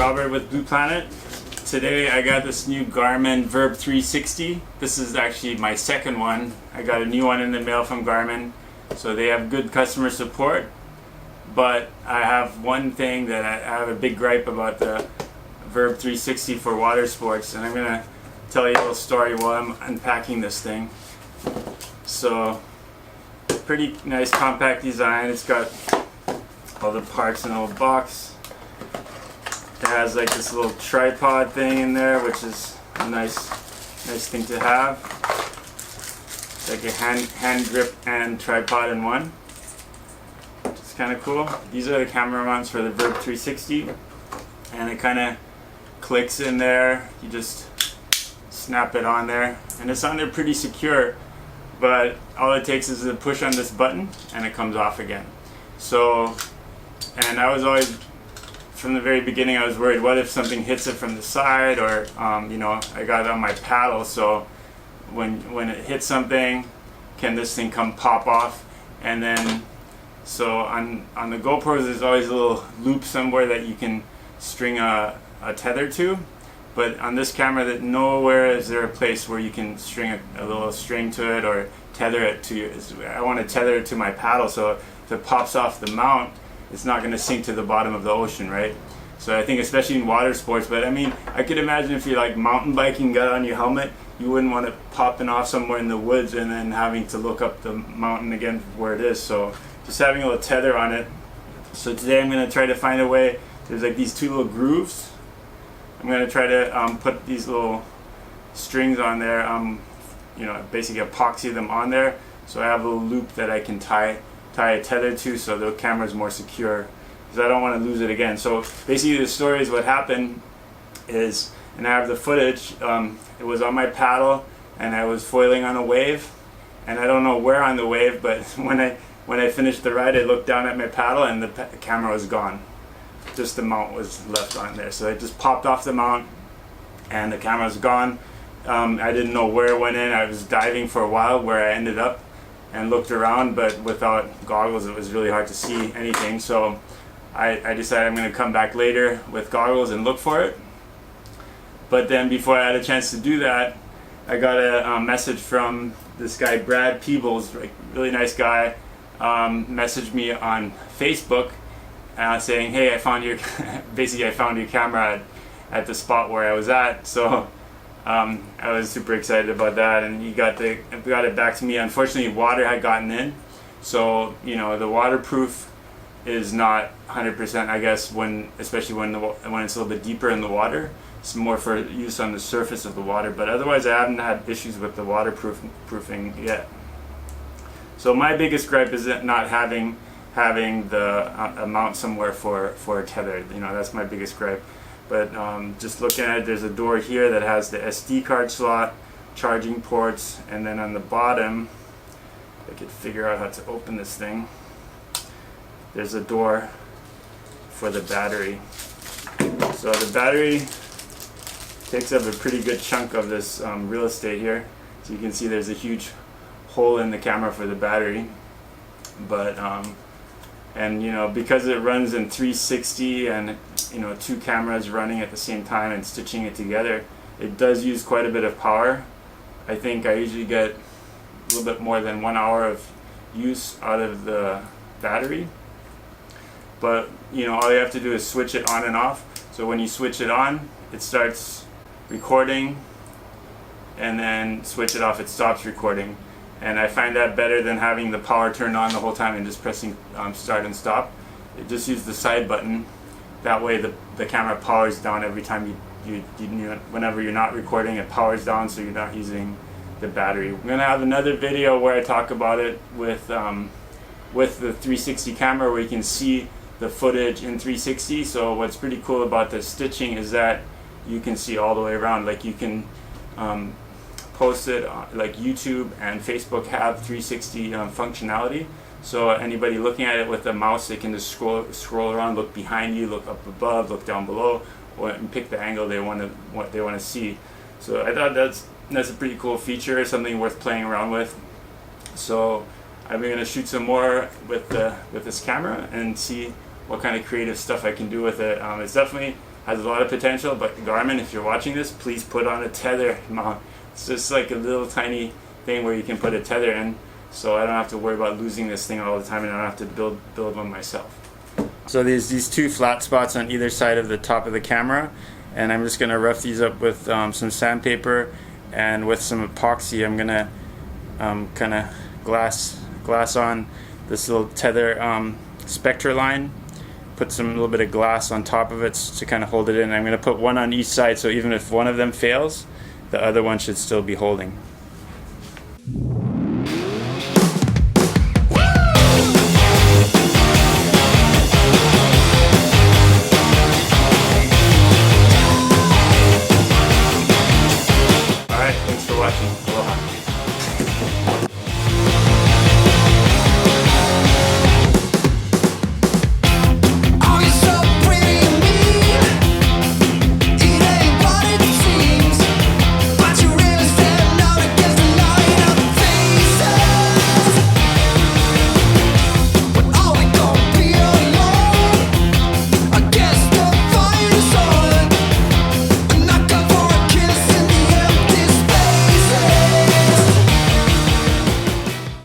Robert with Blue Planet. Today I got this new Garmin VIRB 360. This is actually my second one. I got a new one in the mail from Garmin. So they have good customer support. But I have one thing that I have a big gripe about the VIRB 360 for water sports. And I'm going to tell you a little story while I'm unpacking this thing. So, pretty nice compact design. It's got all the parts in a little box. It has like this little tripod thing in there, which is a nice thing to have. It's like a hand grip and tripod in one. It's kind of cool. These are the camera mounts for the VIRB 360, and it kind of clicks in there. You just snap it on there, and it's on there pretty secure. But all it takes is a push on this button, and it comes off again. So, and I was always, from the very beginning, I was worried, what if something hits it from the side, or you know, I got it on my paddle, so when it hits something, can this thing come pop off? And then, so on the GoPros, there's always a little loop somewhere that you can string a tether to, but on this camera, that nowhere is there a place where you can string a little string to it or tether it to. I want to tether it to my paddle, so if it pops off the mount, it's not going to sink to the bottom of the ocean, right? So I think especially in water sports, but I mean, I could imagine if you're like mountain biking, got on your helmet, you wouldn't want it popping off somewhere in the woods and then having to look up the mountain again where it is. So just having a little tether on it. So today I'm going to try to find a way. There's like these two little grooves. I'm going to try to put these little strings on there, you know, basically epoxy them on there. So I have a little loop that I can tie a tether to, so the camera is more secure, because I don't want to lose it again. So basically the story is what happened is, and I have the footage, it was on my paddle and I was foiling on a wave, and I don't know where on the wave, but when I finished the ride, I looked down at my paddle and the camera was gone. Just the mount was left on there. So I just popped off the mount and the camera was gone. I didn't know where it went in. I was diving for a while where I ended up, and looked around, but without goggles it was really hard to see anything. So I decided I'm going to come back later with goggles and look for it. But then before I had a chance to do that, I got a message from this guy Brad Peebles, like really nice guy, messaged me on Facebook saying, hey, I found your basically I found your camera at the spot where I was at. So I was super excited about that, and he got it back to me. Unfortunately, water had gotten in, so you know the waterproof is not 100%. I guess especially when it's a little bit deeper in the water, it's more for use on the surface of the water. But otherwise, I haven't had issues with the waterproofing yet. So my biggest gripe is not having the mount somewhere for a tether. You know, that's my biggest gripe. But just looking at it, there's a door here that has the SD card slot, charging ports, and then on the bottom, I could figure out how to open this thing, there's a door for the battery. So the battery takes up a pretty good chunk of this real estate here. So you can see there's a huge hole in the camera for the battery. But and you know, because it runs in 360 and you know, two cameras running at the same time and stitching it together, it does use quite a bit of power. I think I usually get a little bit more than 1 hour of use out of the battery. But you know, all you have to do is switch it on and off. So when you switch it on, it starts recording, and then switch it off, it stops recording. And I find that better than having the power turned on the whole time and just pressing start and stop. It just use the side button. That way the camera powers down every time whenever you're not recording, it powers down, so you're not using the battery. We're gonna have another video where I talk about it with the 360 camera, where you can see the footage in 360. So what's pretty cool about the stitching is that you can see all the way around. Like you can post it like YouTube and Facebook have 360 functionality. So anybody looking at it with a mouse, they can just scroll around, look behind you, look up above, look down below, and pick the angle they want to see. So I thought that's a pretty cool feature, something worth playing around with. So I'm going to shoot some more with this camera and see what kind of creative stuff I can do with it. It's definitely has a lot of potential, but Garmin, if you're watching this, please put on a tether mount. It's just like a little tiny thing where you can put a tether in, so I don't have to worry about losing this thing all the time, and I don't have to build one myself. So there's these two flat spots on either side of the top of the camera, and I'm just going to rough these up with some sandpaper, and with some epoxy I'm going to kind of glass on this little tether spectra line, put some little bit of glass on top of it to kind of hold it in. I'm going to put one on each side, so even if one of them fails, the other one should still be holding.